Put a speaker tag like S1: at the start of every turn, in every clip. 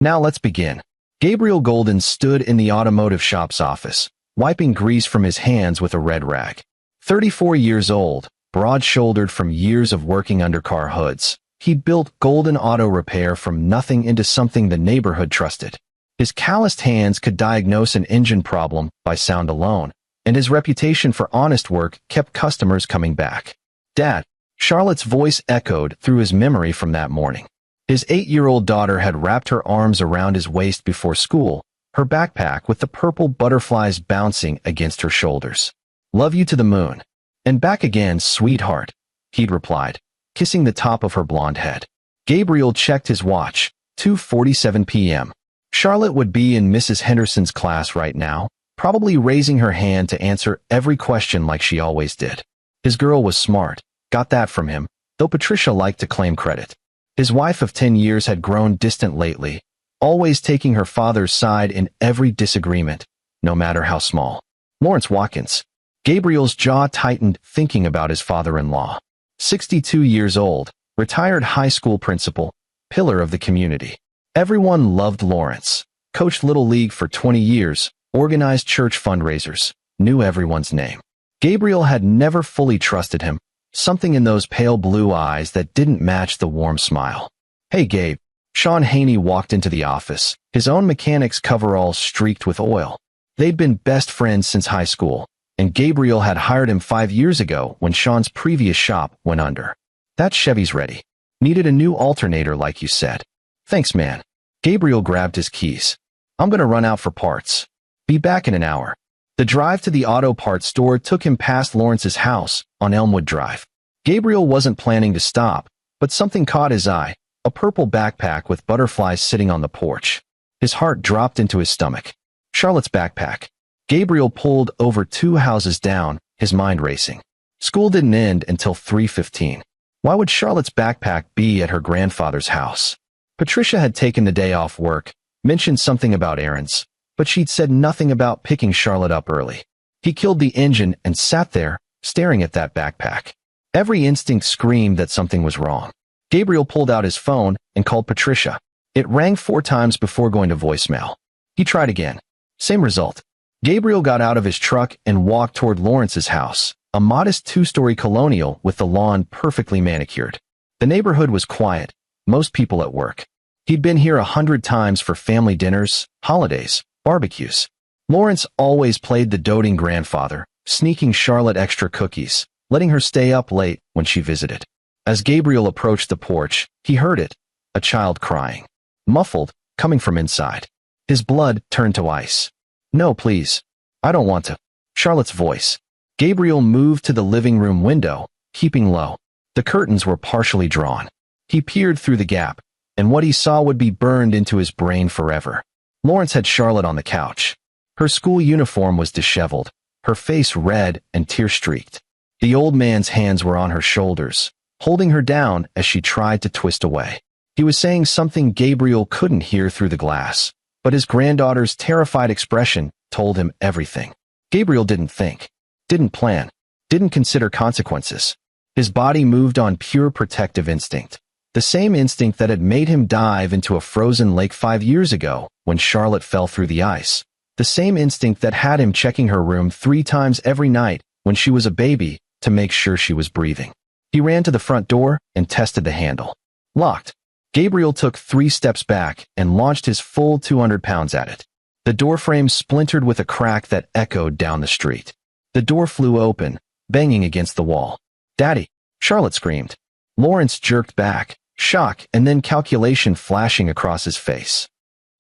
S1: Now let's begin. Gabriel Golden stood in the automotive shop's office, wiping grease from his hands with a red rag. 34 years old, broad-shouldered from years of working under car hoods, he built Golden Auto Repair from nothing into something the neighborhood trusted. His calloused hands could diagnose an engine problem by sound alone, and his reputation for honest work kept customers coming back. "Dad," Charlotte's voice echoed through his memory from that morning. His 8-year-old daughter had wrapped her arms around his waist before school, her backpack with the purple butterflies bouncing against her shoulders. "Love you to the moon. And back again, sweetheart," he'd replied, kissing the top of her blonde head. Gabriel checked his watch, 2:47 p.m. Charlotte would be in Mrs. Henderson's class right now, probably raising her hand to answer every question like she always did. His girl was smart, got that from him, though Patricia liked to claim credit. His wife of 10 years had grown distant lately, always taking her father's side in every disagreement, no matter how small. Lawrence Watkins. Gabriel's jaw tightened thinking about his father-in-law. 62 years old, retired high school principal, pillar of the community. Everyone loved Lawrence, coached Little League for 20 years, organized church fundraisers, knew everyone's name. Gabriel had never fully trusted him, something in those pale blue eyes that didn't match the warm smile. "Hey, Gabe." Sean Haney walked into the office, his own mechanic's coveralls streaked with oil. They'd been best friends since high school, and Gabriel had hired him 5 years ago when Sean's previous shop went under. "That Chevy's ready. Needed a new alternator like you said." "Thanks, man." Gabriel grabbed his keys. "I'm gonna run out for parts. Be back in an hour." The drive to the auto parts store took him past Lawrence's house on Elmwood Drive. Gabriel wasn't planning to stop, but something caught his eye, a purple backpack with butterflies sitting on the porch. His heart dropped into his stomach. Charlotte's backpack. Gabriel pulled over 2 houses down, his mind racing. School didn't end until 3:15. Why would Charlotte's backpack be at her grandfather's house? Patricia had taken the day off work, mentioned something about errands, but she'd said nothing about picking Charlotte up early. He killed the engine and sat there, staring at that backpack. Every instinct screamed that something was wrong. Gabriel pulled out his phone and called Patricia. It rang 4 times before going to voicemail. He tried again. Same result. Gabriel got out of his truck and walked toward Lawrence's house, a modest 2-story colonial with the lawn perfectly manicured. The neighborhood was quiet, most people at work. He'd been here 100 times for family dinners, holidays, barbecues. Lawrence always played the doting grandfather, sneaking Charlotte extra cookies, letting her stay up late when she visited. As Gabriel approached the porch, he heard it, a child crying. Muffled, coming from inside. His blood turned to ice. "No, please. I don't want to." Charlotte's voice. Gabriel moved to the living room window, keeping low. The curtains were partially drawn. He peered through the gap, and what he saw would be burned into his brain forever. Lawrence had Charlotte on the couch. Her school uniform was disheveled, her face red and tear-streaked. The old man's hands were on her shoulders, holding her down as she tried to twist away. He was saying something Gabriel couldn't hear through the glass, but his granddaughter's terrified expression told him everything. Gabriel didn't think, didn't plan, didn't consider consequences. His body moved on pure protective instinct, the same instinct that had made him dive into a frozen lake 5 years ago when Charlotte fell through the ice, the same instinct that had him checking her room 3 times every night when she was a baby to make sure she was breathing. He ran to the front door and tested the handle. Locked. Gabriel took 3 steps back and launched his full 200 pounds at it. The doorframe splintered with a crack that echoed down the street. The door flew open, banging against the wall. "Daddy!" Charlotte screamed. Lawrence jerked back, shock and then calculation flashing across his face.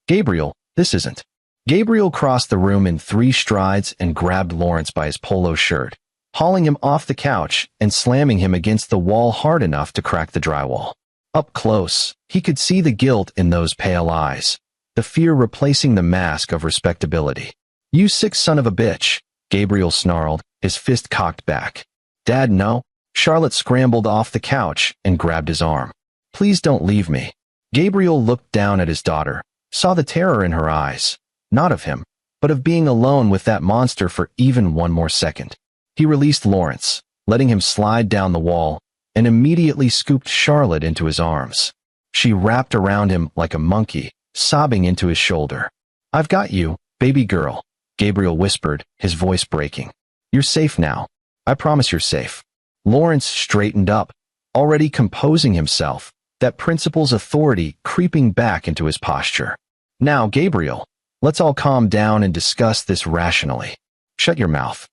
S1: "Gabriel, this isn't." Gabriel crossed the room in 3 strides and grabbed Lawrence by his polo shirt, hauling him off the couch and slamming him against the wall hard enough to crack the drywall. Up close, he could see the guilt in those pale eyes, the fear replacing the mask of respectability. "You sick son of a bitch," Gabriel snarled, his fist cocked back. "Dad, no." Charlotte scrambled off the couch and grabbed his arm. "Please don't leave me." Gabriel looked down at his daughter, saw the terror in her eyes, not of him, but of being alone with that monster for even 1 more second. He released Lawrence, letting him slide down the wall, and immediately scooped Charlotte into his arms. She wrapped around him like a monkey, sobbing into his shoulder. "I've got you, baby girl," Gabriel whispered, his voice breaking. "You're safe now. I promise you're safe." Lawrence straightened up, already composing himself, that principal's authority creeping back into his posture. "Now, Gabriel, let's all calm down and discuss this rationally. Shut your mouth."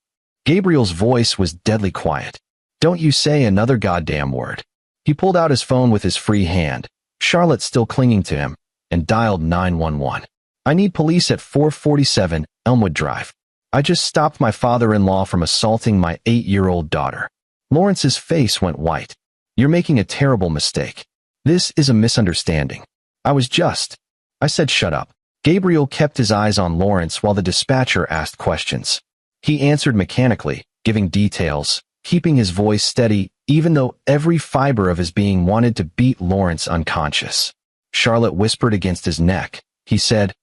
S1: Gabriel's voice was deadly quiet. "Don't you say another goddamn word." He pulled out his phone with his free hand, Charlotte still clinging to him, and dialed 911. "I need police at 447 Elmwood Drive. I just stopped my father-in-law from assaulting my 8-year-old daughter." Lawrence's face went white. "You're making a terrible mistake. This is a misunderstanding. I said shut up." Gabriel kept his eyes on Lawrence while the dispatcher asked questions. He answered mechanically, giving details, keeping his voice steady even though every fiber of his being wanted to beat Lawrence unconscious. Charlotte whispered against his neck. He said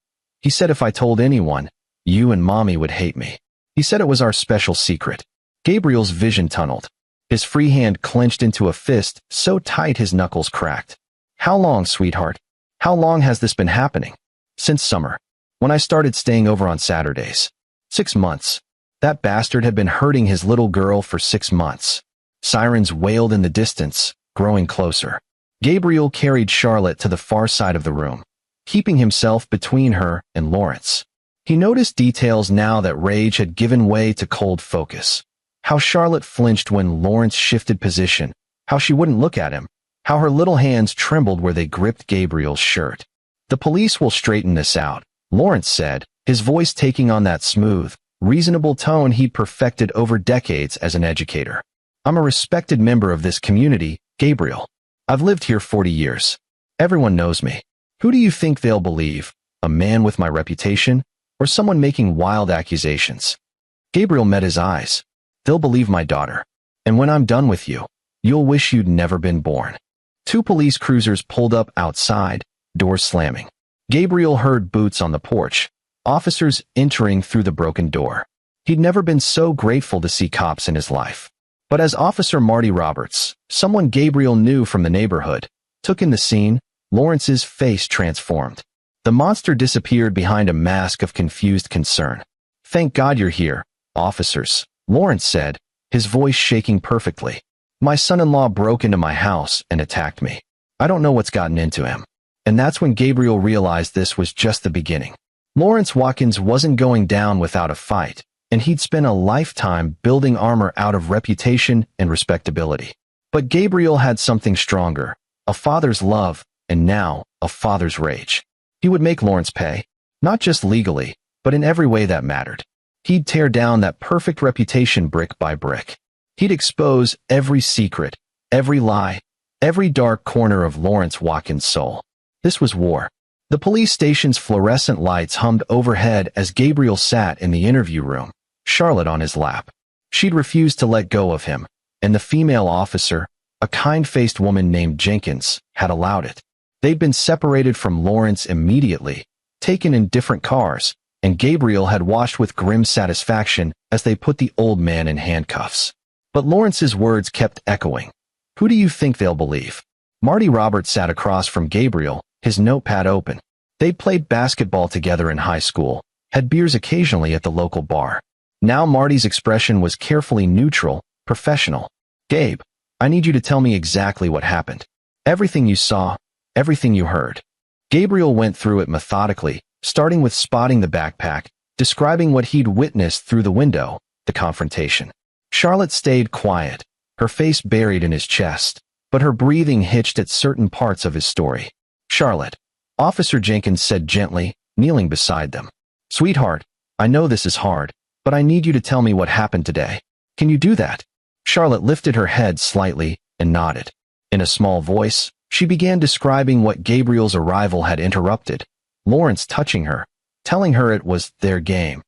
S1: if I told anyone, you and Mommy would hate me. He said it was our special secret." Gabriel's vision tunneled. His free hand clenched into a fist so tight his knuckles cracked. "How long, sweetheart? How long has this been happening?" "Since summer, when I started staying over on Saturdays. 6 months. That bastard had been hurting his little girl for 6 months." Sirens wailed in the distance, growing closer. Gabriel carried Charlotte to the far side of the room, keeping himself between her and Lawrence. He noticed details now that rage had given way to cold focus. How Charlotte flinched when Lawrence shifted position, how she wouldn't look at him, how her little hands trembled where they gripped Gabriel's shirt. "The police will straighten this out," Lawrence said, his voice taking on that smooth, reasonable tone he'd perfected over decades as an educator. "I'm a respected member of this community, Gabriel. I've lived here 40 years. Everyone knows me. Who do you think they'll believe? A man with my reputation, or someone making wild accusations?" Gabriel met his eyes. "They'll believe my daughter. And when I'm done with you, you'll wish you'd never been born." 2 police cruisers pulled up outside, doors slamming. Gabriel heard boots on the porch, officers entering through the broken door. He'd never been so grateful to see cops in his life. But as Officer Marty Roberts, someone Gabriel knew from the neighborhood, took in the scene, Lawrence's face transformed. The monster disappeared behind a mask of confused concern. "Thank God you're here, officers," Lawrence said, his voice shaking perfectly. "My son-in-law broke into my house and attacked me. I don't know what's gotten into him." And that's when Gabriel realized this was just the beginning. Lawrence Watkins wasn't going down without a fight, and he'd spent a lifetime building armor out of reputation and respectability. But Gabriel had something stronger, a father's love, and now, a father's rage. He would make Lawrence pay, not just legally, but in every way that mattered. He'd tear down that perfect reputation brick by brick. He'd expose every secret, every lie, every dark corner of Lawrence Watkins' soul. This was war. The police station's fluorescent lights hummed overhead as Gabriel sat in the interview room, Charlotte on his lap. She'd refused to let go of him, and the female officer, a kind-faced woman named Jenkins, had allowed it. They'd been separated from Lawrence immediately, taken in different cars, and Gabriel had watched with grim satisfaction as they put the old man in handcuffs. But Lawrence's words kept echoing. "Who do you think they'll believe?" Marty Roberts sat across from Gabriel, his notepad open. They'd played basketball together in high school, had beers occasionally at the local bar. Now Marty's expression was carefully neutral, professional. "Gabe, I need you to tell me exactly what happened. Everything you saw, everything you heard." Gabriel went through it methodically, starting with spotting the backpack, describing what he'd witnessed through the window, the confrontation. Charlotte stayed quiet, her face buried in his chest, but her breathing hitched at certain parts of his story. "Charlotte," Officer Jenkins said gently, kneeling beside them. "Sweetheart, I know this is hard, but I need you to tell me what happened today. Can you do that?" Charlotte lifted her head slightly and nodded. In a small voice, she began describing what Gabriel's arrival had interrupted. Lawrence touching her, telling her it was their game,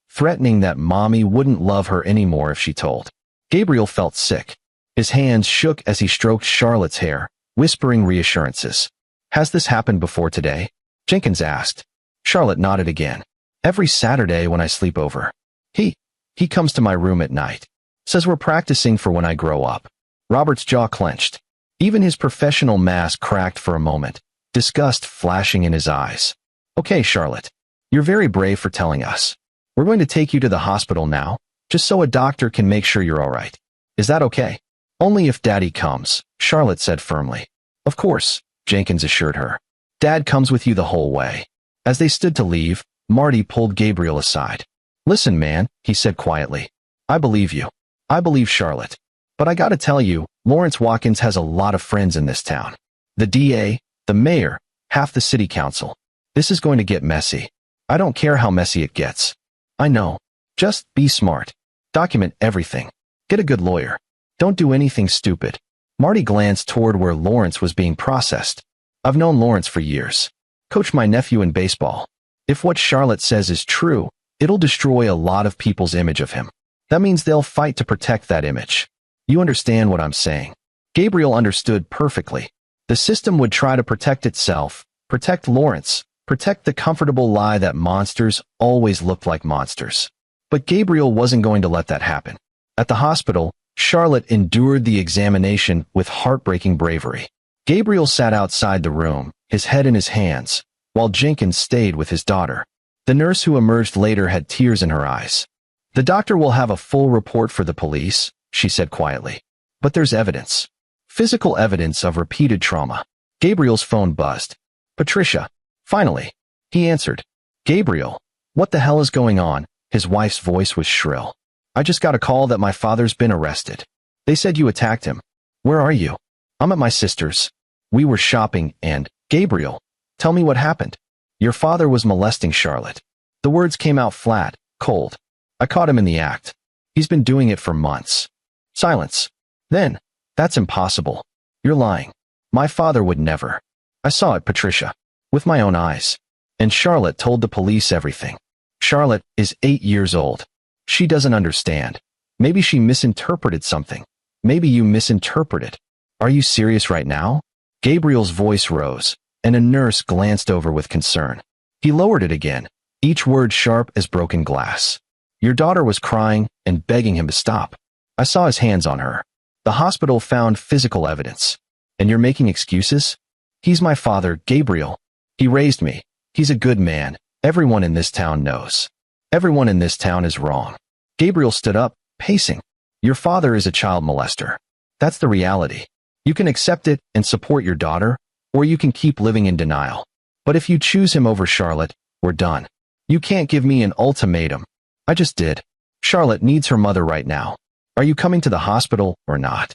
S1: threatening that Mommy wouldn't love her anymore if she told. Gabriel felt sick. His hands shook as he stroked Charlotte's hair, whispering reassurances. "Has this happened before today?" Jenkins asked. Charlotte nodded again. "Every Saturday when I sleep over. He comes to my room at night. Says we're practicing for when I grow up." Robert's jaw clenched. Even his professional mask cracked for a moment, disgust flashing in his eyes. Okay, Charlotte. You're very brave for telling us. We're going to take you to the hospital now, just so a doctor can make sure you're all right. Is that okay? Only if Daddy comes, Charlotte said firmly. Of course, Jenkins assured her. Dad comes with you the whole way. As they stood to leave, Marty pulled Gabriel aside. Listen, man, he said quietly. I believe you. I believe Charlotte. But I gotta tell you, Lawrence Watkins has a lot of friends in this town. The DA, the mayor, half the city council. This is going to get messy. I don't care how messy it gets. I know. Just be smart. Document everything. Get a good lawyer. Don't do anything stupid. Marty glanced toward where Lawrence was being processed. I've known Lawrence for years. Coached my nephew in baseball. If what Charlotte says is true, it'll destroy a lot of people's image of him. That means they'll fight to protect that image. You understand what I'm saying? Gabriel understood perfectly. The system would try to protect itself, protect Lawrence, protect the comfortable lie that monsters always looked like monsters. But Gabriel wasn't going to let that happen. At the hospital, Charlotte endured the examination with heartbreaking bravery. Gabriel sat outside the room, his head in his hands, while Jenkins stayed with his daughter. The nurse who emerged later had tears in her eyes. The doctor will have a full report for the police, she said quietly. But there's evidence. Physical evidence of repeated trauma. Gabriel's phone buzzed. Patricia. Finally. He answered. Gabriel. What the hell is going on? His wife's voice was shrill. I just got a call that my father's been arrested. They said you attacked him. Where are you? I'm at my sister's. We were shopping and, Gabriel, tell me what happened. Your father was molesting Charlotte. The words came out flat, cold. I caught him in the act. He's been doing it for months. Silence. Then, that's impossible. You're lying. My father would never. I saw it, Patricia. With my own eyes. And Charlotte told the police everything. Charlotte is 8 years old. She doesn't understand. Maybe she misinterpreted something. Maybe you misinterpreted. Are you serious right now? Gabriel's voice rose, and a nurse glanced over with concern. He lowered it again, each word sharp as broken glass. Your daughter was crying and begging him to stop. I saw his hands on her. The hospital found physical evidence. And you're making excuses? He's my father, Gabriel. He raised me. He's a good man. Everyone in this town knows. Everyone in this town is wrong. Gabriel stood up, pacing. Your father is a child molester. That's the reality. You can accept it and support your daughter, or you can keep living in denial. But if you choose him over Charlotte, we're done. You can't give me an ultimatum. I just did. Charlotte needs her mother right now. Are you coming to the hospital or not?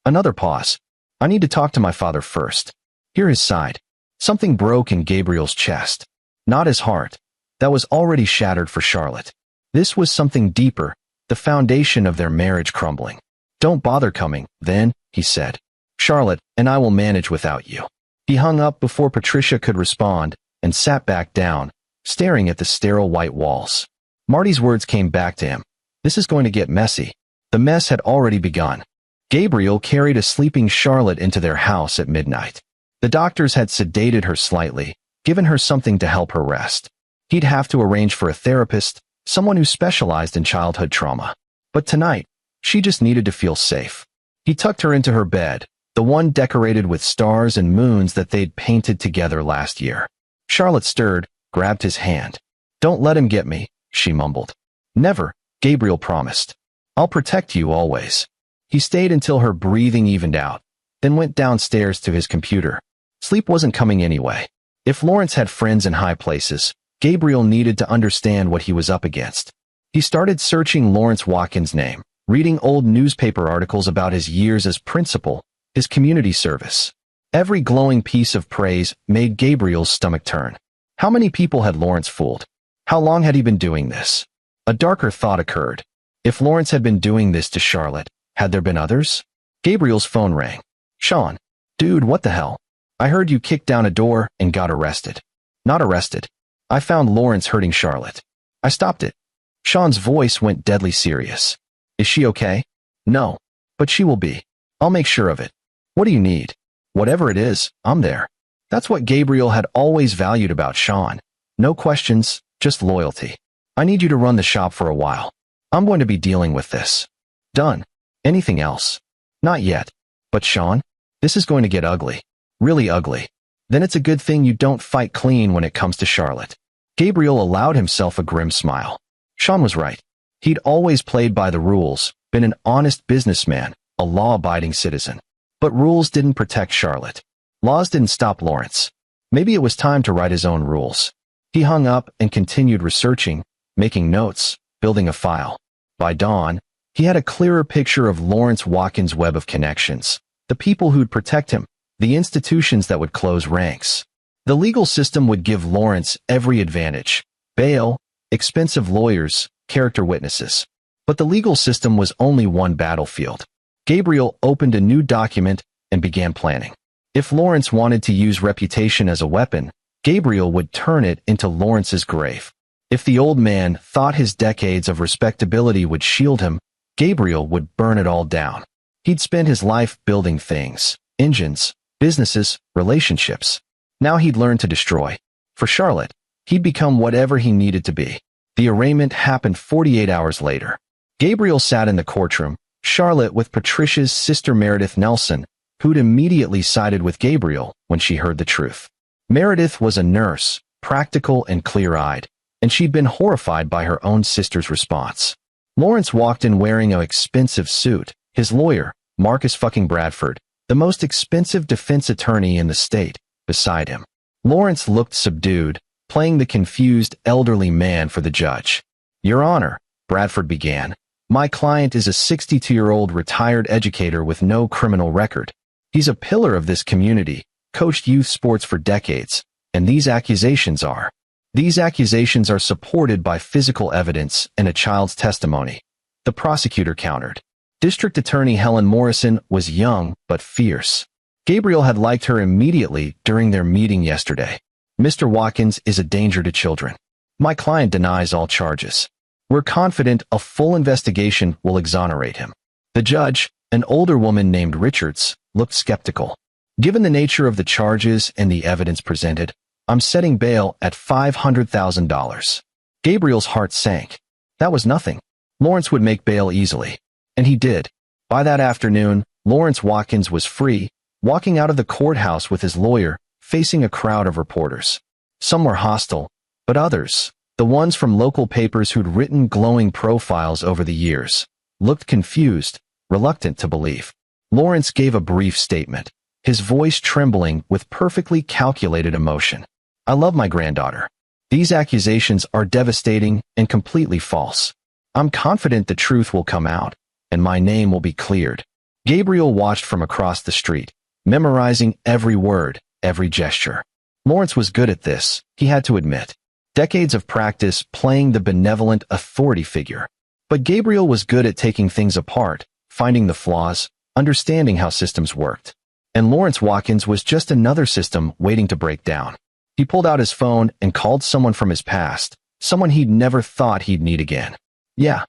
S1: Another pause. I need to talk to my father first. Hear his side. Something broke in Gabriel's chest. Not his heart. That was already shattered for Charlotte. This was something deeper, the foundation of their marriage crumbling. Don't bother coming, then, he said. Charlotte and I will manage without you. He hung up before Patricia could respond and sat back down, staring at the sterile white walls. Marty's words came back to him. This is going to get messy. The mess had already begun. Gabriel carried a sleeping Charlotte into their house at midnight. The doctors had sedated her slightly, given her something to help her rest. He'd have to arrange for a therapist, someone who specialized in childhood trauma. But tonight, she just needed to feel safe. He tucked her into her bed, the one decorated with stars and moons that they'd painted together last year. Charlotte stirred, grabbed his hand. Don't let him get me, she mumbled. Never, Gabriel promised. I'll protect you always. He stayed until her breathing evened out, then went downstairs to his computer. Sleep wasn't coming anyway. If Lawrence had friends in high places, Gabriel needed to understand what he was up against. He started searching Lawrence Watkins' name, reading old newspaper articles about his years as principal, his community service. Every glowing piece of praise made Gabriel's stomach turn. How many people had Lawrence fooled? How long had he been doing this? A darker thought occurred. If Lawrence had been doing this to Charlotte, had there been others? Gabriel's phone rang. Sean. Dude, what the hell? I heard you kicked down a door and got arrested. Not arrested. I found Lawrence hurting Charlotte. I stopped it. Sean's voice went deadly serious. Is she okay? No. But she will be. I'll make sure of it. What do you need? Whatever it is, I'm there. That's what Gabriel had always valued about Sean. No questions, just loyalty. I need you to run the shop for a while. I'm going to be dealing with this. Done. Anything else? Not yet. But Sean, this is going to get ugly. Really ugly. Then it's a good thing you don't fight clean when it comes to Charlotte. Gabriel allowed himself a grim smile. Sean was right. He'd always played by the rules, been an honest businessman, a law-abiding citizen. But rules didn't protect Charlotte. Laws didn't stop Lawrence. Maybe it was time to write his own rules. He hung up and continued researching, making notes, building a file. By dawn, he had a clearer picture of Lawrence Watkins' web of connections, the people who'd protect him, the institutions that would close ranks. The legal system would give Lawrence every advantage: bail, expensive lawyers, character witnesses. But the legal system was only one battlefield. Gabriel opened a new document and began planning. If Lawrence wanted to use reputation as a weapon, Gabriel would turn it into Lawrence's grave. If the old man thought his decades of respectability would shield him, Gabriel would burn it all down. He'd spent his life building things: engines, businesses, relationships. Now he'd learn to destroy. For Charlotte, he'd become whatever he needed to be. The arraignment happened 48 hours later. Gabriel sat in the courtroom, Charlotte with Patricia's sister Meredith Nelson, who'd immediately sided with Gabriel when she heard the truth. Meredith was a nurse, practical and clear-eyed, and she'd been horrified by her own sister's response. Lawrence walked in wearing an expensive suit. His lawyer, Marcus fucking Bradford, the most expensive defense attorney in the state, beside him. Lawrence looked subdued, playing the confused elderly man for the judge. "Your Honor," Bradford began, "my client is a 62-year-old retired educator with no criminal record. He's a pillar of this community, coached youth sports for decades, and these accusations are supported by physical evidence and a child's testimony." The prosecutor countered. District Attorney Helen Morrison was young but fierce. Gabriel had liked her immediately during their meeting yesterday. "Mr. Watkins is a danger to children. My client denies all charges. We're confident a full investigation will exonerate him." The judge, an older woman named Richards, looked skeptical. "Given the nature of the charges and the evidence presented, I'm setting bail at $500,000. Gabriel's heart sank. That was nothing. Lawrence would make bail easily. And he did. By that afternoon, Lawrence Watkins was free, walking out of the courthouse with his lawyer, facing a crowd of reporters. Some were hostile, but others, the ones from local papers who'd written glowing profiles over the years, looked confused, reluctant to believe. Lawrence gave a brief statement, his voice trembling with perfectly calculated emotion. "I love my granddaughter. These accusations are devastating and completely false. I'm confident the truth will come out, and my name will be cleared." Gabriel watched from across the street, memorizing every word, every gesture. Lawrence was good at this, he had to admit. Decades of practice playing the benevolent authority figure. But Gabriel was good at taking things apart, finding the flaws, understanding how systems worked. And Lawrence Watkins was just another system waiting to break down. He pulled out his phone and called someone from his past, someone he'd never thought he'd need again. "Yeah.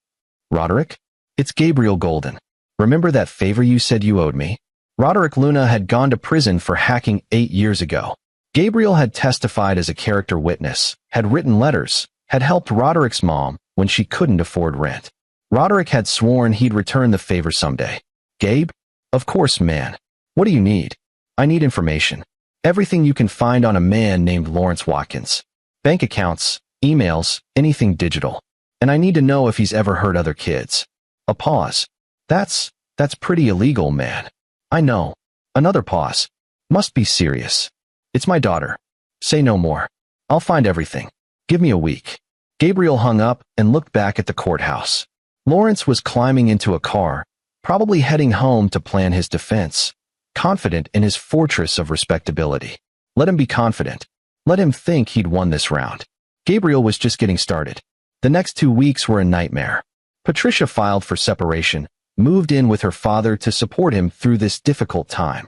S1: Roderick? It's Gabriel Golden. Remember that favor you said you owed me?" Roderick Luna had gone to prison for hacking 8 years ago. Gabriel had testified as a character witness, had written letters, had helped Roderick's mom when she couldn't afford rent. Roderick had sworn he'd return the favor someday. "Gabe? Of course, man. What do you need?" "I need information. Everything you can find on a man named Lawrence Watkins. Bank accounts, emails, anything digital. And I need to know if he's ever hurt other kids." A pause. That's pretty illegal, man." "I know." Another pause. "Must be serious." "It's my daughter. Say no more. I'll find everything. Give me a week." Gabriel hung up and looked back at the courthouse. Lawrence was climbing into a car, probably heading home to plan his defense, confident in his fortress of respectability. Let him be confident. Let him think he'd won this round. Gabriel was just getting started. The next 2 weeks were a nightmare. Patricia filed for separation, moved in with her father to support him through this difficult time.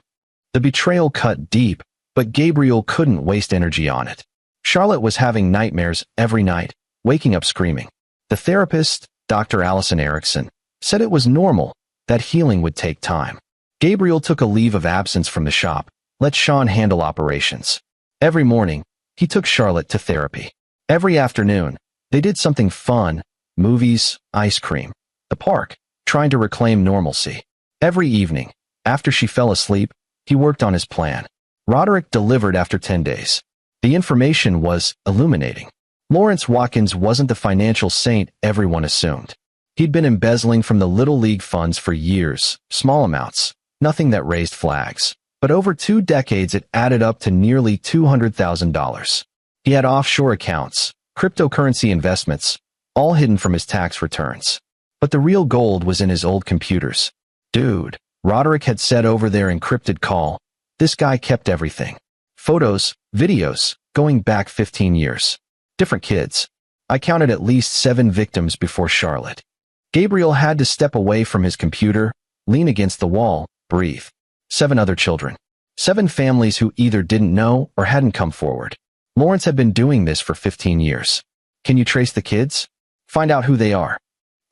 S1: The betrayal cut deep, but Gabriel couldn't waste energy on it. Charlotte was having nightmares every night, waking up screaming. The therapist, Dr. Allison Erickson, said it was normal, that healing would take time. Gabriel took a leave of absence from the shop, let Sean handle operations. Every morning, he took Charlotte to therapy. Every afternoon, they did something fun: movies, ice cream, the park, trying to reclaim normalcy. Every evening, after she fell asleep, he worked on his plan. Roderick delivered after 10 days. The information was illuminating. Lawrence Watkins wasn't the financial saint everyone assumed. He'd been embezzling from the Little League funds for years, small amounts, nothing that raised flags. But over 2 decades it added up to nearly $200,000. He had offshore accounts, cryptocurrency investments, all hidden from his tax returns. But the real gold was in his old computers. Dude, Roderick had said over their encrypted call, this guy kept everything. Photos, videos, going back 15 years. Different kids. I counted at least 7 victims before Charlotte. Gabriel had to step away from his computer, lean against the wall, breathe. 7 other children. 7 families who either didn't know or hadn't come forward. Lawrence had been doing this for 15 years. Can you trace the kids? Find out who they are.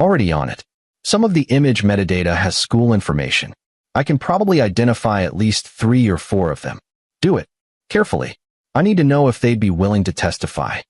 S1: Already on it. Some of the image metadata has school information. I can probably identify at least 3 or 4 of them. Do it. Carefully. I need to know if they'd be willing to testify.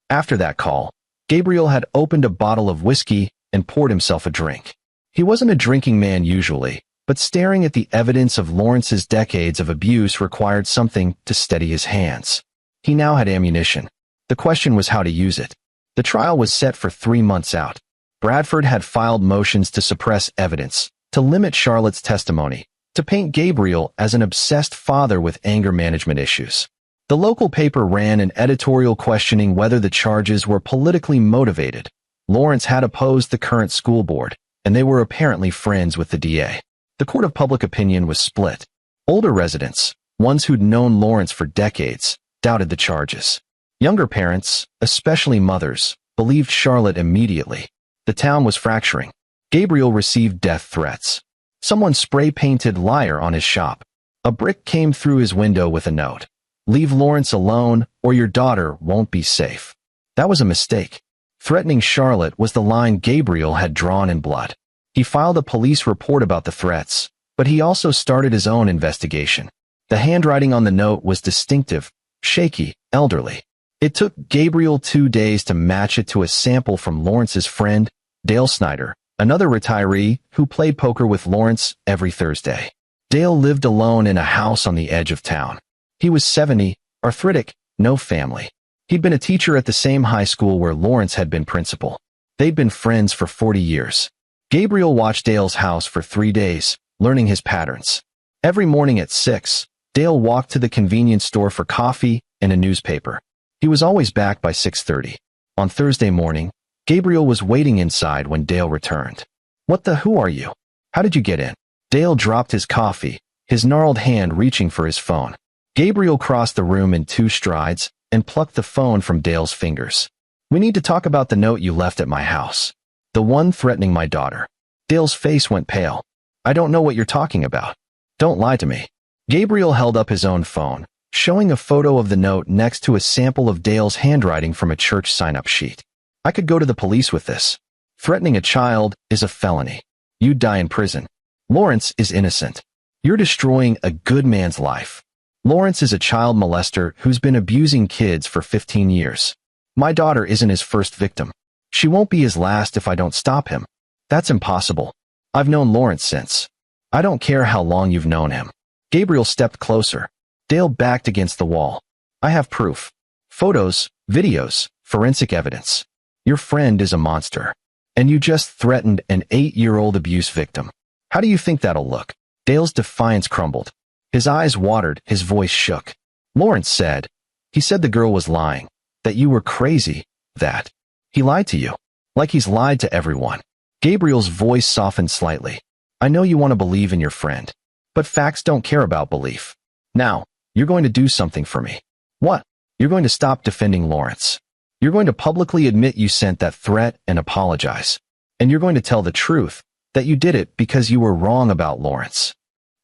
S1: After that call, Gabriel had opened a bottle of whiskey and poured himself a drink. He wasn't a drinking man usually, but staring at the evidence of Lawrence's decades of abuse required something to steady his hands. He now had ammunition. The question was how to use it. The trial was set for 3 months out. Bradford had filed motions to suppress evidence, to limit Charlotte's testimony, to paint Gabriel as an obsessed father with anger management issues. The local paper ran an editorial questioning whether the charges were politically motivated. Lawrence had opposed the current school board, and they were apparently friends with the DA. The court of public opinion was split. Older residents, ones who'd known Lawrence for decades, doubted the charges. Younger parents, especially mothers, believed Charlotte immediately. The town was fracturing. Gabriel received death threats. Someone spray-painted "liar" on his shop. A brick came through his window with a note. Leave Lawrence alone, or your daughter won't be safe. That was a mistake. Threatening Charlotte was the line Gabriel had drawn in blood. He filed a police report about the threats, but he also started his own investigation. The handwriting on the note was distinctive, shaky, elderly. It took Gabriel 2 days to match it to a sample from Lawrence's friend, Dale Snyder, another retiree who played poker with Lawrence every Thursday. Dale lived alone in a house on the edge of town. He was 70, arthritic, no family. He'd been a teacher at the same high school where Lawrence had been principal. They'd been friends for 40 years. Gabriel watched Dale's house for 3 days, learning his patterns. Every morning at 6, Dale walked to the convenience store for coffee and a newspaper. He was always back by 6:30. On Thursday morning, Gabriel was waiting inside when Dale returned. Who are you? How did you get in? Dale dropped his coffee, his gnarled hand reaching for his phone. Gabriel crossed the room in 2 strides and plucked the phone from Dale's fingers. We need to talk about the note you left at my house. The one threatening my daughter. Dale's face went pale. I don't know what you're talking about. Don't lie to me. Gabriel held up his own phone, showing a photo of the note next to a sample of Dale's handwriting from a church sign-up sheet. I could go to the police with this. Threatening a child is a felony. You'd die in prison. Lawrence is innocent. You're destroying a good man's life. Lawrence is a child molester who's been abusing kids for 15 years. My daughter isn't his first victim. She won't be his last if I don't stop him. That's impossible. I've known Lawrence since. I don't care how long you've known him. Gabriel stepped closer. Dale backed against the wall. I have proof. Photos, videos, forensic evidence. Your friend is a monster. And you just threatened an 8-year-old abuse victim. How do you think that'll look? Dale's defiance crumbled. His eyes watered, his voice shook. Lawrence said. He said the girl was lying. That you were crazy. That. He lied to you. Like he's lied to everyone. Gabriel's voice softened slightly. I know you want to believe in your friend. But facts don't care about belief. Now, you're going to do something for me. What? You're going to stop defending Lawrence. You're going to publicly admit you sent that threat and apologize. And you're going to tell the truth, that you did it because you were wrong about Lawrence.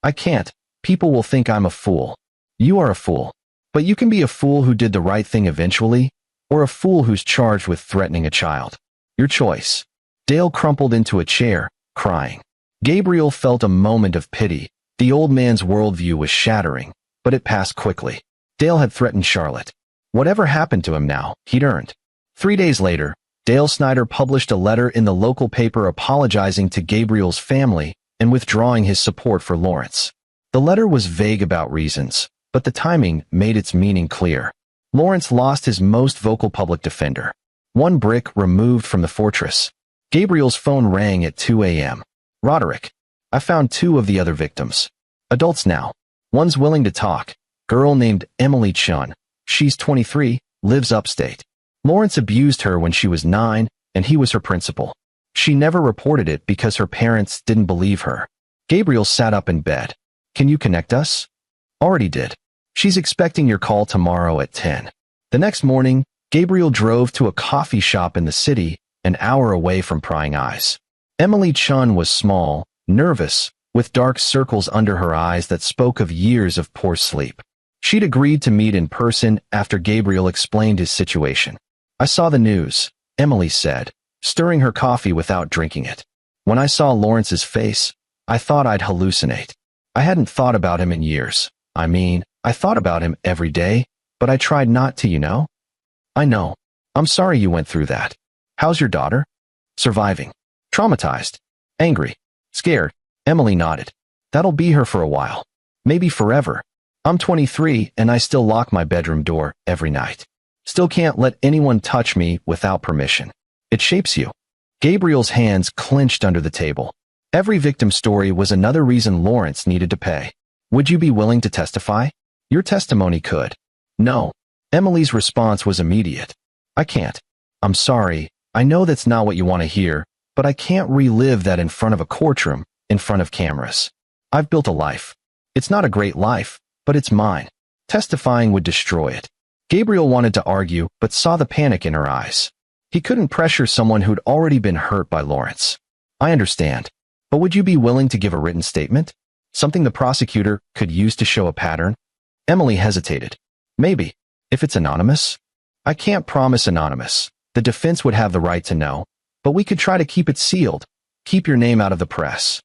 S1: I can't. People will think I'm a fool. You are a fool. But you can be a fool who did the right thing eventually, or a fool who's charged with threatening a child. Your choice. Dale crumpled into a chair, crying. Gabriel felt a moment of pity. The old man's worldview was shattering, but it passed quickly. Dale had threatened Charlotte. Whatever happened to him now, he'd earned. 3 days later, Dale Snyder published a letter in the local paper apologizing to Gabriel's family and withdrawing his support for Lawrence. The letter was vague about reasons, but the timing made its meaning clear. Lawrence lost his most vocal public defender. One brick removed from the fortress. Gabriel's phone rang at 2 a.m. Roderick. I found 2 of the other victims. Adults now. One's willing to talk. Girl named Emily Chun. She's 23, lives upstate. Lawrence abused her when she was 9, and he was her principal. She never reported it because her parents didn't believe her. Gabriel sat up in bed. Can you connect us? Already did. She's expecting your call tomorrow at 10. The next morning, Gabriel drove to a coffee shop in the city, an hour away from prying eyes. Emily Chun was small, nervous, with dark circles under her eyes that spoke of years of poor sleep. She'd agreed to meet in person after Gabriel explained his situation. I saw the news, Emily said, stirring her coffee without drinking it. When I saw Lawrence's face, I thought I'd hallucinate. I hadn't thought about him in years. I mean, I thought about him every day, but I tried not to, you know? I know. I'm sorry you went through that. How's your daughter? Surviving. Traumatized. Angry. Scared. Emily nodded. That'll be her for a while. Maybe forever. I'm 23 and I still lock my bedroom door every night. Still can't let anyone touch me without permission. It shapes you. Gabriel's hands clenched under the table. Every victim story was another reason Lawrence needed to pay. Would you be willing to testify? Your testimony could. No. Emily's response was immediate. I can't. I'm sorry. I know that's not what you want to hear, but I can't relive that in front of a courtroom, in front of cameras. I've built a life. It's not a great life, but it's mine. Testifying would destroy it. Gabriel wanted to argue, but saw the panic in her eyes. He couldn't pressure someone who'd already been hurt by Lawrence. I understand. But would you be willing to give a written statement? Something the prosecutor could use to show a pattern? Emily hesitated. Maybe. If it's anonymous? I can't promise anonymous. The defense would have the right to know, but we could try to keep it sealed. Keep your name out of the press.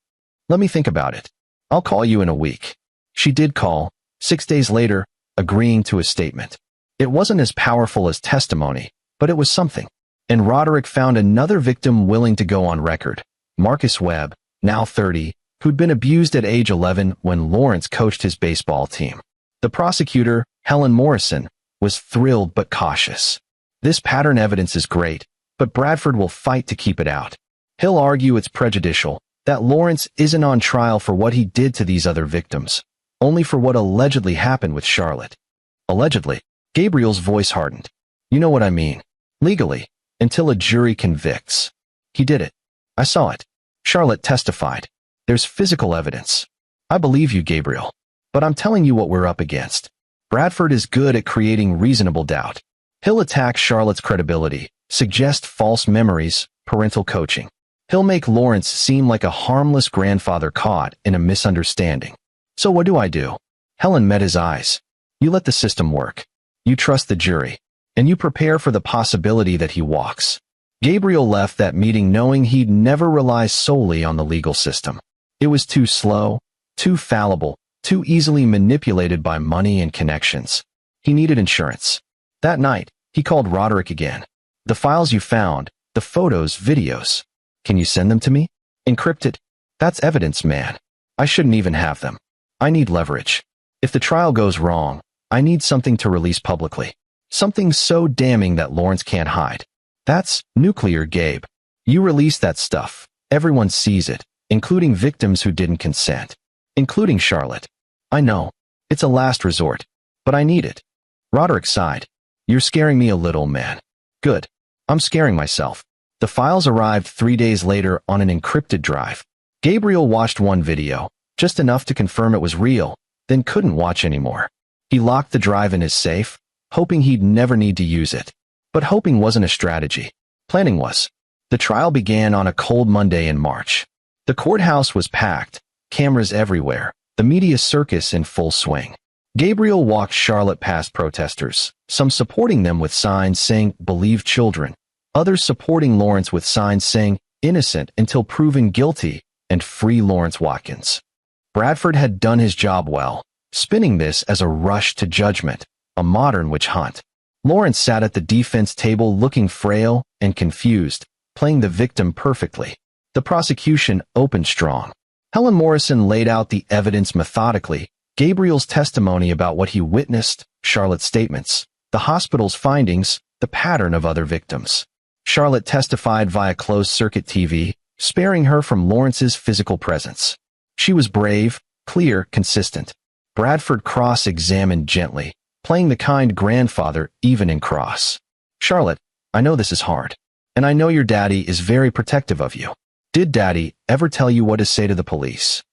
S1: Let me think about it. I'll call you in a week. She did call, 6 days later, agreeing to a statement. It wasn't as powerful as testimony, but it was something. And Roderick found another victim willing to go on record. Marcus Webb, now 30, who'd been abused at age 11 when Lawrence coached his baseball team. The prosecutor, Helen Morrison, was thrilled but cautious. This pattern evidence is great, but Bradford will fight to keep it out. He'll argue it's prejudicial, that Lawrence isn't on trial for what he did to these other victims, only for what allegedly happened with Charlotte. Allegedly. Gabriel's voice hardened. You know what I mean. Legally, until a jury convicts. He did it. I saw it. Charlotte testified. There's physical evidence. I believe you, Gabriel. But I'm telling you what we're up against. Bradford is good at creating reasonable doubt. He'll attack Charlotte's credibility, suggest false memories, parental coaching. He'll make Lawrence seem like a harmless grandfather caught in a misunderstanding. So what do? Helen met his eyes. You let the system work. You trust the jury. And you prepare for the possibility that he walks. Gabriel left that meeting knowing he'd never rely solely on the legal system. It was too slow, too fallible, too easily manipulated by money and connections. He needed insurance. That night, he called Roderick again. The files you found, the photos, videos. Can you send them to me? Encrypted? That's evidence, man. I shouldn't even have them. I need leverage. If the trial goes wrong, I need something to release publicly. Something so damning that Lawrence can't hide. That's nuclear, Gabe. You release that stuff. Everyone sees it, including victims who didn't consent. Including Charlotte. I know. It's a last resort. But I need it. Roderick sighed. You're scaring me a little, man. Good. I'm scaring myself. The files arrived 3 days later on an encrypted drive. Gabriel watched one video, just enough to confirm it was real, then couldn't watch anymore. He locked the drive in his safe, hoping he'd never need to use it. But hoping wasn't a strategy. Planning was. The trial began on a cold Monday in March. The courthouse was packed, cameras everywhere, the media circus in full swing. Gabriel walked Charlotte past protesters, some supporting them with signs saying, "Believe children," others supporting Lawrence with signs saying, "Innocent until proven guilty," and "Free Lawrence Watkins." Bradford had done his job well, spinning this as a rush to judgment, a modern witch hunt. Lawrence sat at the defense table looking frail and confused, playing the victim perfectly. The prosecution opened strong. Helen Morrison laid out the evidence methodically, Gabriel's testimony about what he witnessed, Charlotte's statements, the hospital's findings, the pattern of other victims. Charlotte testified via closed-circuit TV, sparing her from Lawrence's physical presence. She was brave, clear, consistent. Bradford cross-examined gently, playing the kind grandfather even in cross. Charlotte, I know this is hard. And I know your daddy is very protective of you. Did daddy ever tell you what to say to the police?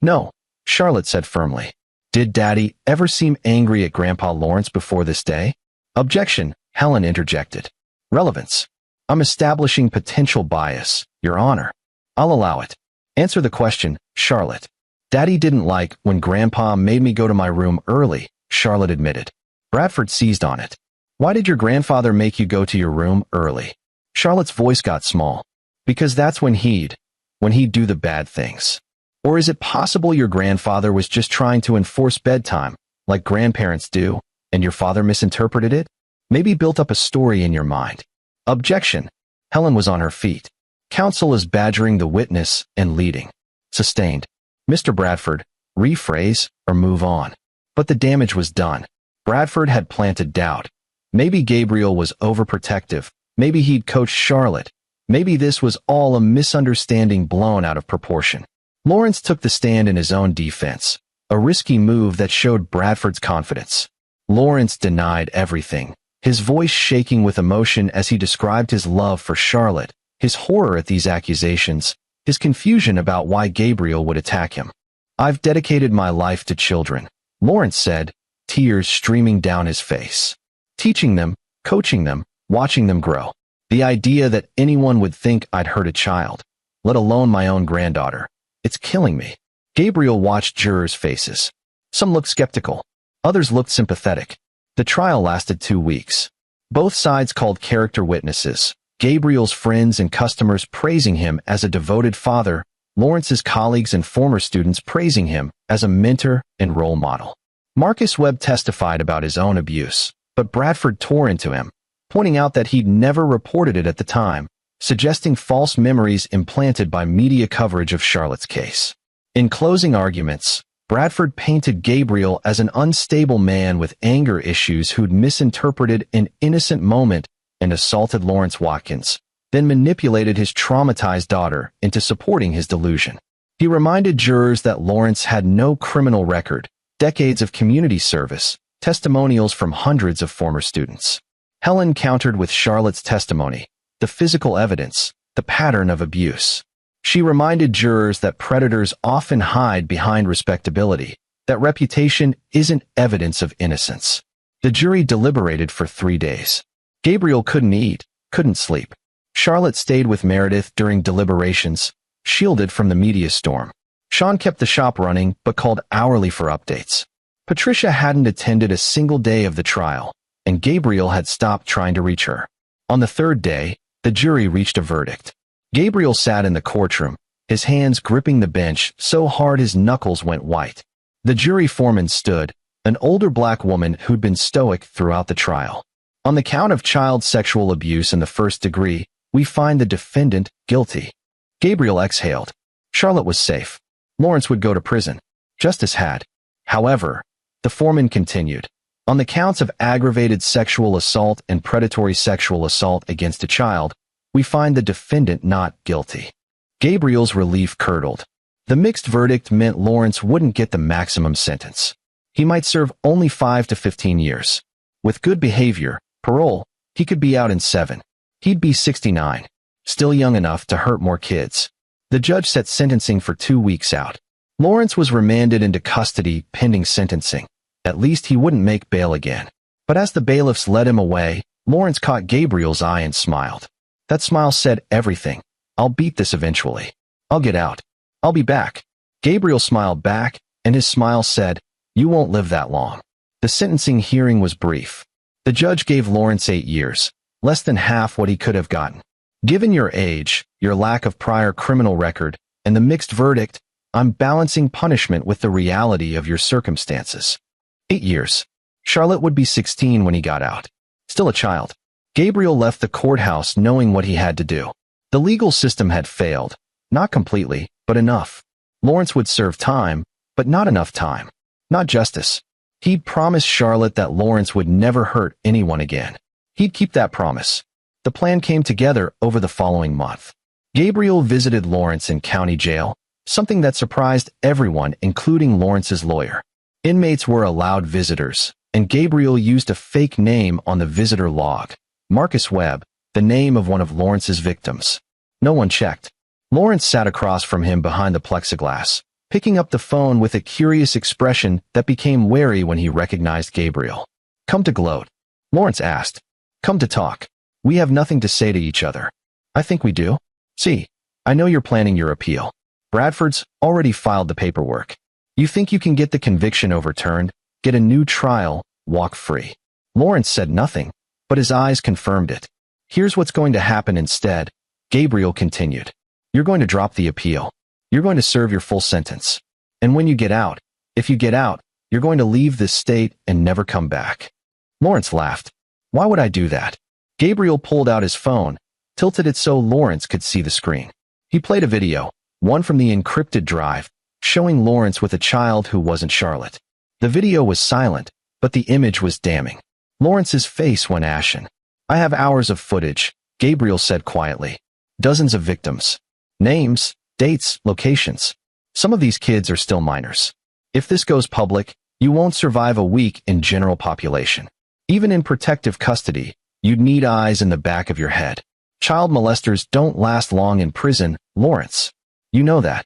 S1: No, Charlotte said firmly. Did daddy ever seem angry at Grandpa Lawrence before this day? Objection, Helen interjected. Relevance. I'm establishing potential bias, Your Honor. I'll allow it. Answer the question, Charlotte. Daddy didn't like when Grandpa made me go to my room early, Charlotte admitted. Bradford seized on it. Why did your grandfather make you go to your room early? Charlotte's voice got small. Because that's when he'd do the bad things. Or is it possible your grandfather was just trying to enforce bedtime, like grandparents do, and your father misinterpreted it? Maybe built up a story in your mind. Objection. Helen was on her feet. Counsel is badgering the witness and leading. Sustained. Mr. Bradford, rephrase or move on. But the damage was done. Bradford had planted doubt. Maybe Gabriel was overprotective. Maybe he'd coached Charlotte. Maybe this was all a misunderstanding blown out of proportion. Lawrence took the stand in his own defense, a risky move that showed Bradford's confidence. Lawrence denied everything, his voice shaking with emotion as he described his love for Charlotte, his horror at these accusations, his confusion about why Gabriel would attack him. I've dedicated my life to children, Lawrence said, tears streaming down his face. Teaching them, coaching them, watching them grow. The idea that anyone would think I'd hurt a child, let alone my own granddaughter, it's killing me. Gabriel watched jurors' faces. Some looked skeptical. Others looked sympathetic. The trial lasted 2 weeks. Both sides called character witnesses, Gabriel's friends and customers praising him as a devoted father, Lawrence's colleagues and former students praising him as a mentor and role model. Marcus Webb testified about his own abuse, but Bradford tore into him, pointing out that he'd never reported it at the time, suggesting false memories implanted by media coverage of Charlotte's case. In closing arguments, Bradford painted Gabriel as an unstable man with anger issues who'd misinterpreted an innocent moment and assaulted Lawrence Watkins, then manipulated his traumatized daughter into supporting his delusion. He reminded jurors that Lawrence had no criminal record, decades of community service, testimonials from hundreds of former students. Helen countered with Charlotte's testimony, the physical evidence, the pattern of abuse. She reminded jurors that predators often hide behind respectability, that reputation isn't evidence of innocence. The jury deliberated for 3 days. Gabriel couldn't eat, couldn't sleep. Charlotte stayed with Meredith during deliberations, shielded from the media storm. Sean kept the shop running but called hourly for updates. Patricia hadn't attended a single day of the trial, and Gabriel had stopped trying to reach her. On the 3rd day, the jury reached a verdict. Gabriel sat in the courtroom, his hands gripping the bench so hard his knuckles went white. The jury foreman stood, an older black woman who'd been stoic throughout the trial. On the count of child sexual abuse in the 1st degree, we find the defendant guilty. Gabriel exhaled. Charlotte was safe. Lawrence would go to prison. Justice had. However, the foreman continued. On the counts of aggravated sexual assault and predatory sexual assault against a child, we find the defendant not guilty. Gabriel's relief curdled. The mixed verdict meant Lawrence wouldn't get the maximum sentence. He might serve only 5 to 15 years. With good behavior, parole, he could be out in 7. He'd be 69, still young enough to hurt more kids. The judge set sentencing for 2 weeks out. Lawrence was remanded into custody pending sentencing. At least he wouldn't make bail again. But as the bailiffs led him away, Lawrence caught Gabriel's eye and smiled. That smile said everything. I'll beat this eventually. I'll get out. I'll be back. Gabriel smiled back, and his smile said, you won't live that long. The sentencing hearing was brief. The judge gave Lawrence 8 years, less than half what he could have gotten. Given your age, your lack of prior criminal record, and the mixed verdict, I'm balancing punishment with the reality of your circumstances. 8 years. Charlotte would be 16 when he got out. Still a child. Gabriel left the courthouse knowing what he had to do. The legal system had failed. Not completely, but enough. Lawrence would serve time, but not enough time. not justice. He'd promised Charlotte that Lawrence would never hurt anyone again. He'd keep that promise. The plan came together over the following month. Gabriel visited Lawrence in county jail, something that surprised everyone, including Lawrence's lawyer. Inmates were allowed visitors, and Gabriel used a fake name on the visitor log, Marcus Webb, the name of one of Lawrence's victims. No one checked. Lawrence sat across from him behind the plexiglass, picking up the phone with a curious expression that became wary when he recognized Gabriel. "Come to gloat?" Lawrence asked. "Come to talk. We have nothing to say to each other." "I think we do. See, I know you're planning your appeal. Bradford's already filed the paperwork. You think you can get the conviction overturned, get a new trial, walk free." Lawrence said nothing, but his eyes confirmed it. "Here's what's going to happen instead," Gabriel continued. "You're going to drop the appeal. You're going to serve your full sentence. And when you get out, if you get out, you're going to leave this state and never come back." Lawrence laughed. "Why would I do that?" Gabriel pulled out his phone, tilted it so Lawrence could see the screen. He played a video, one from the encrypted drive, showing Lawrence with a child who wasn't Charlotte. The video was silent, but the image was damning. Lawrence's face went ashen. "I have hours of footage," Gabriel said quietly. "Dozens of victims. Names, dates, locations. Some of these kids are still minors. If this goes public, you won't survive a week in general population. Even in protective custody, you'd need eyes in the back of your head. Child molesters don't last long in prison, Lawrence. You know that.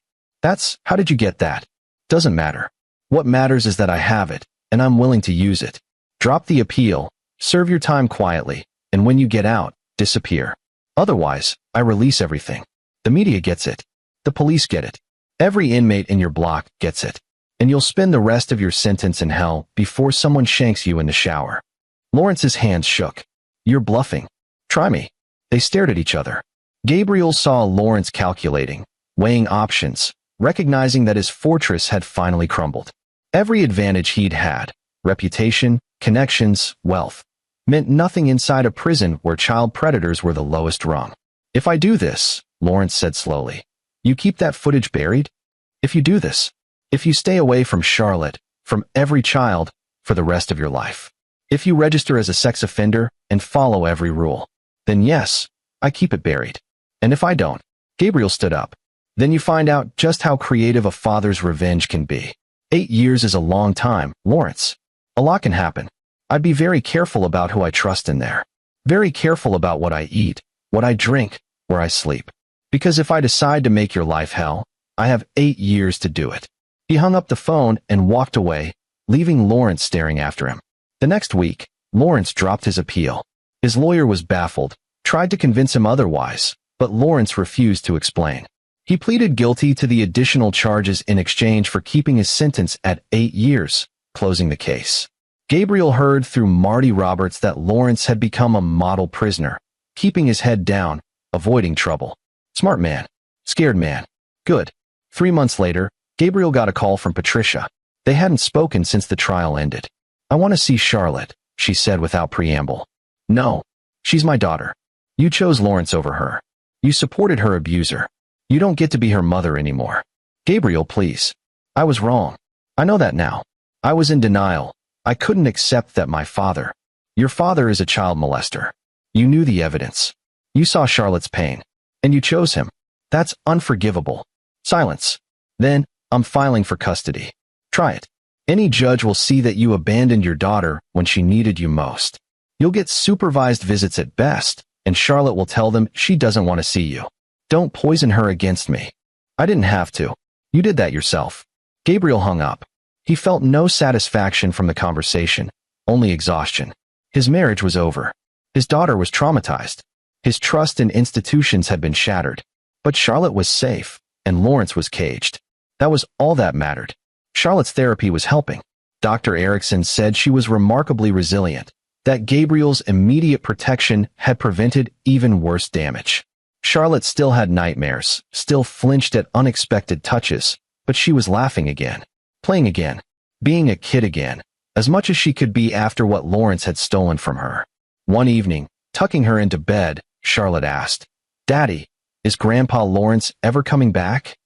S1: How did you get that? Doesn't matter. What matters is that I have it, and I'm willing to use it. Drop the appeal, serve your time quietly, and when you get out, disappear. Otherwise, I release everything. The media gets it. The police get it. Every inmate in your block gets it. And you'll spend the rest of your sentence in hell before someone shanks you in the shower." Lawrence's hands shook. "You're bluffing. Try me." They stared at each other. Gabriel saw Lawrence calculating, weighing options, recognizing that his fortress had finally crumbled. Every advantage he'd had, reputation, connections, wealth, meant nothing inside a prison where child predators were the lowest rung. "If I do this," Lawrence said slowly, "you keep that footage buried? If you do this, if you stay away from Charlotte, from every child, for the rest of your life, if you register as a sex offender and follow every rule, then yes, I keep it buried. And if I don't," Gabriel stood up, "then you find out just how creative a father's revenge can be. 8 years is a long time, Lawrence. A lot can happen. I'd be very careful about who I trust in there. Very careful about what I eat, what I drink, where I sleep. Because if I decide to make your life hell, I have 8 years to do it." He hung up the phone and walked away, leaving Lawrence staring after him. The next week, Lawrence dropped his appeal. His lawyer was baffled, tried to convince him otherwise, but Lawrence refused to explain. He pleaded guilty to the additional charges in exchange for keeping his sentence at 8 years, closing the case. Gabriel heard through Marty Roberts that Lawrence had become a model prisoner, keeping his head down, avoiding trouble. Smart man. Scared man. Good. 3 months later, Gabriel got a call from Patricia. They hadn't spoken since the trial ended. "I want to see Charlotte," she said without preamble. "No. She's my daughter. You chose Lawrence over her. You supported her abuser. You don't get to be her mother anymore. Gabriel, please. I was wrong. I know that now. I was in denial. I couldn't accept that my father. Your father is a child molester. You knew the evidence. You saw Charlotte's pain. And you chose him. That's unforgivable." Silence. "Then, I'm filing for custody. Try it. Any judge will see that you abandoned your daughter when she needed you most. You'll get supervised visits at best, and Charlotte will tell them she doesn't want to see you. Don't poison her against me. I didn't have to. You did that yourself." Gabriel hung up. He felt no satisfaction from the conversation, only exhaustion. His marriage was over. His daughter was traumatized. His trust in institutions had been shattered. But Charlotte was safe, and Lawrence was caged. That was all that mattered. Charlotte's therapy was helping. Dr. Erickson said she was remarkably resilient, that Gabriel's immediate protection had prevented even worse damage. Charlotte still had nightmares, still flinched at unexpected touches, but she was laughing again, playing again, being a kid again, as much as she could be after what Lawrence had stolen from her. One evening, tucking her into bed, Charlotte asked, "Daddy, is Grandpa Lawrence ever coming back?"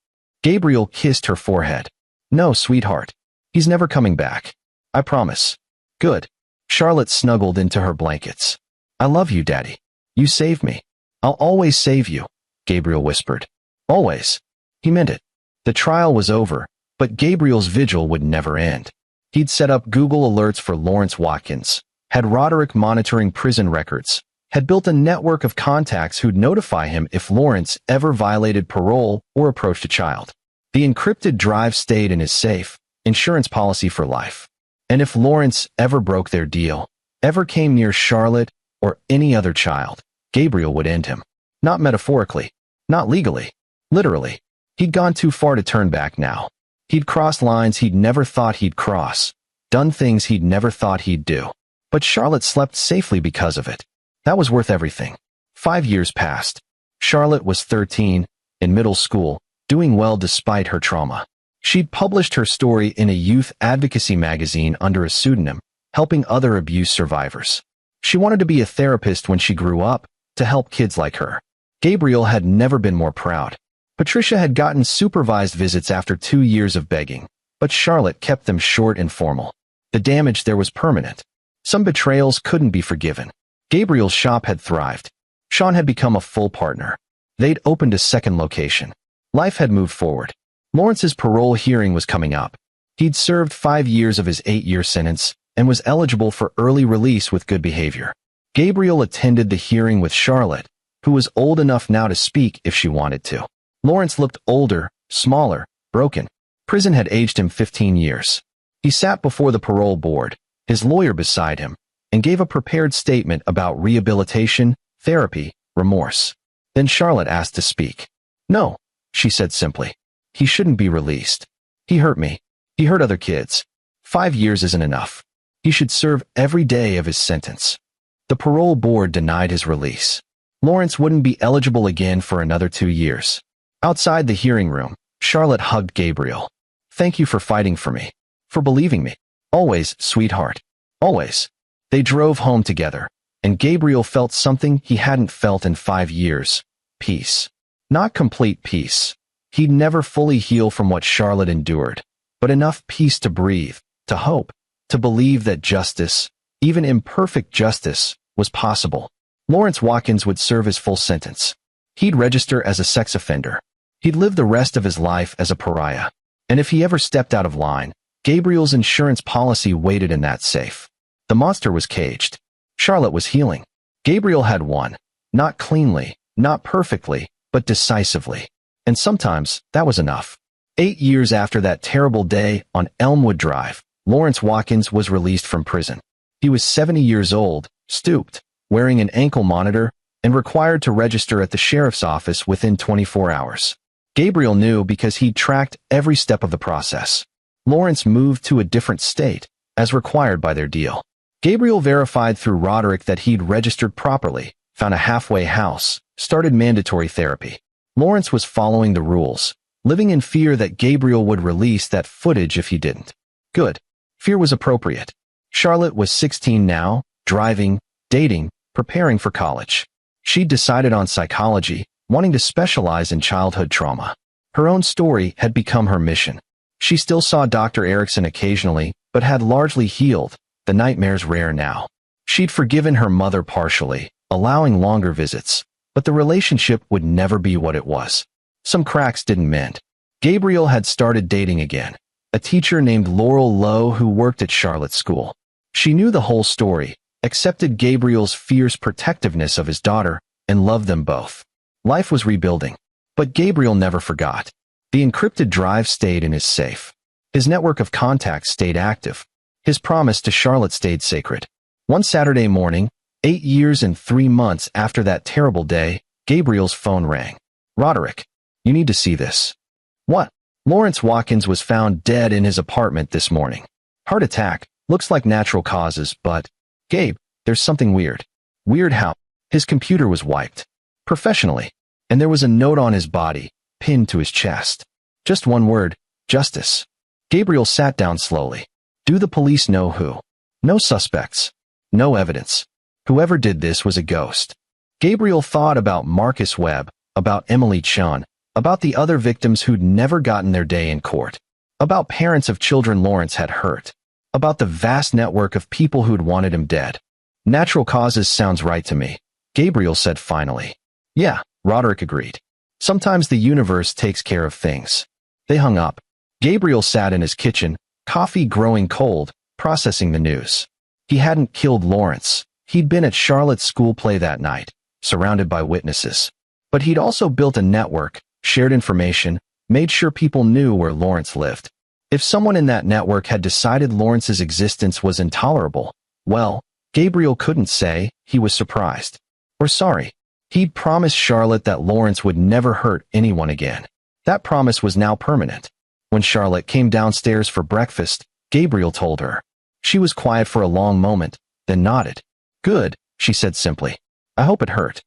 S1: Gabriel kissed her forehead. "No, sweetheart. He's never coming back. I promise. Good. Charlotte snuggled into her blankets. I love you, Daddy. You saved me. I'll always save you, Gabriel whispered. Always. He meant it. The trial was over, but Gabriel's vigil would never end. He'd set up Google alerts for Lawrence Watkins, had Roderick monitoring prison records, had built a network of contacts who'd notify him if Lawrence ever violated parole or approached a child. The encrypted drive stayed in his safe, insurance policy for life. And if Lawrence ever broke their deal, ever came near Charlotte or any other child, Gabriel would end him. Not metaphorically, not legally, literally. He'd gone too far to turn back now. He'd crossed lines he'd never thought he'd cross, done things he'd never thought he'd do. But Charlotte slept safely because of it. That was worth everything. 5 years passed. Charlotte was 13, in middle school, doing well despite her trauma. She'd published her story in a youth advocacy magazine under a pseudonym, helping other abuse survivors. She wanted to be a therapist when she grew up, to help kids like her. Gabriel had never been more proud. Patricia had gotten supervised visits after 2 years of begging, but Charlotte kept them short and formal. The damage there was permanent. Some betrayals couldn't be forgiven. Gabriel's shop had thrived. Sean had become a full partner. They'd opened a second location. Life had moved forward. Lawrence's parole hearing was coming up. He'd served 5 years of his 8-year sentence and was eligible for early release with good behavior. Gabriel attended the hearing with Charlotte, who was old enough now to speak if she wanted to. Lawrence looked older, smaller, broken. Prison had aged him 15 years. He sat before the parole board, his lawyer beside him, and gave a prepared statement about rehabilitation, therapy, remorse. Then Charlotte asked to speak. No, she said simply. He shouldn't be released. He hurt me. He hurt other kids. 5 years isn't enough. He should serve every day of his sentence. The parole board denied his release. Lawrence wouldn't be eligible again for another 2 years. Outside the hearing room, Charlotte hugged Gabriel. Thank you for fighting for me. For believing me. Always, sweetheart. Always. They drove home together, and Gabriel felt something he hadn't felt in 5 years. Peace. Not complete peace. He'd never fully heal from what Charlotte endured, but enough peace to breathe, to hope, to believe that justice, even imperfect justice, was possible. Lawrence Watkins would serve his full sentence. He'd register as a sex offender. He'd live the rest of his life as a pariah. And if he ever stepped out of line, Gabriel's insurance policy waited in that safe. The monster was caged. Charlotte was healing. Gabriel had won. Not cleanly, not perfectly, but decisively. And sometimes, that was enough. 8 years after that terrible day on Elmwood Drive, Lawrence Watkins was released from prison. He was 70 years old, stooped, wearing an ankle monitor, and required to register at the sheriff's office within 24 hours. Gabriel knew because he'd tracked every step of the process. Lawrence moved to a different state, as required by their deal. Gabriel verified through Roderick that he'd registered properly, found a halfway house, started mandatory therapy. Lawrence was following the rules, living in fear that Gabriel would release that footage if he didn't. Good. Fear was appropriate. Charlotte was 16 now, driving, dating, preparing for college. She'd decided on psychology, wanting to specialize in childhood trauma. Her own story had become her mission. She still saw Dr. Erickson occasionally, but had largely healed, the nightmares rare now. She'd forgiven her mother partially, allowing longer visits, but the relationship would never be what it was. Some cracks didn't mend. Gabriel had started dating again, a teacher named Laurel Lowe who worked at Charlotte's school. She knew the whole story, accepted Gabriel's fierce protectiveness of his daughter, and loved them both. Life was rebuilding. But Gabriel never forgot. The encrypted drive stayed in his safe. His network of contacts stayed active. His promise to Charlotte stayed sacred. One Saturday morning, 8 years and 3 months after that terrible day, Gabriel's phone rang. Roderick, you need to see this. What? Lawrence Watkins was found dead in his apartment this morning. Heart attack. Looks like natural causes, but... Gabe, there's something weird. Weird how? His computer was wiped. Professionally. And there was a note on his body, pinned to his chest. Just one word, justice. Gabriel sat down slowly. Do the police know who? No suspects. No evidence. Whoever did this was a ghost. Gabriel thought about Marcus Webb, about Emily Chun, about the other victims who'd never gotten their day in court. About parents of children Lawrence had hurt. About the vast network of people who'd wanted him dead. Natural causes sounds right to me, Gabriel said finally. Yeah, Roderick agreed. Sometimes the universe takes care of things. They hung up. Gabriel sat in his kitchen, coffee growing cold, processing the news. He hadn't killed Lawrence. He'd been at Charlotte's school play that night, surrounded by witnesses. But he'd also built a network, shared information, made sure people knew where Lawrence lived. If someone in that network had decided Lawrence's existence was intolerable, well, Gabriel couldn't say he was surprised. Or sorry. He'd promised Charlotte that Lawrence would never hurt anyone again. That promise was now permanent. When Charlotte came downstairs for breakfast, Gabriel told her. She was quiet for a long moment, then nodded. Good, she said simply. I hope it hurt.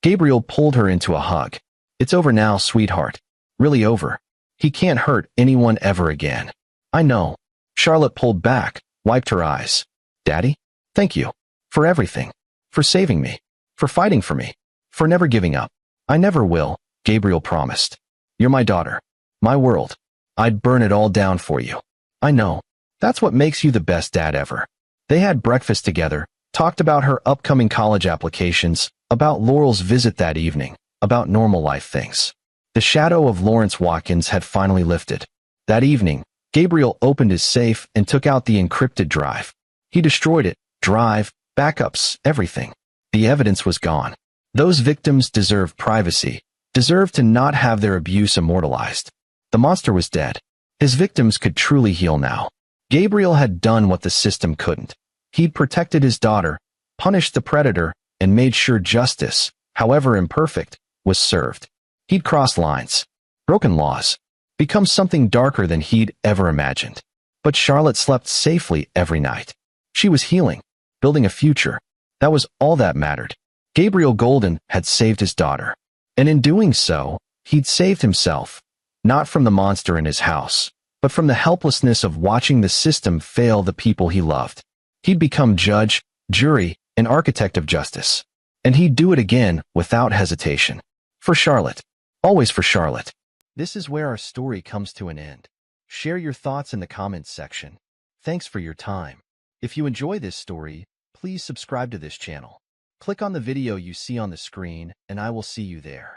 S1: Gabriel pulled her into a hug. It's over now, sweetheart. Really over. He can't hurt anyone ever again. I know. Charlotte pulled back, wiped her eyes. Daddy? Thank you. For everything. For saving me. For fighting for me. For never giving up. I never will, Gabriel promised. You're my daughter. My world. I'd burn it all down for you. I know. That's what makes you the best dad ever. They had breakfast together, talked about her upcoming college applications, about Laurel's visit that evening, about normal life things. The shadow of Lawrence Watkins had finally lifted. That evening, Gabriel opened his safe and took out the encrypted drive. He destroyed it, drive, backups, everything. The evidence was gone. Those victims deserved privacy, deserved to not have their abuse immortalized. The monster was dead. His victims could truly heal now. Gabriel had done what the system couldn't. He'd protected his daughter, punished the predator, and made sure justice, however imperfect, was served. He'd crossed lines, broken laws, become something darker than he'd ever imagined. But Charlotte slept safely every night. She was healing, building a future. That was all that mattered. Gabriel Golden had saved his daughter. And in doing so, he'd saved himself, not from the monster in his house, but from the helplessness of watching the system fail the people he loved. He'd become judge, jury, and architect of justice. And he'd do it again without hesitation. For Charlotte. Always for Charlotte. This is where our story comes to an end. Share your thoughts in the comments section. Thanks for your time. If you enjoy this story, please subscribe to this channel. Click on the video you see on the screen, and I will see you there.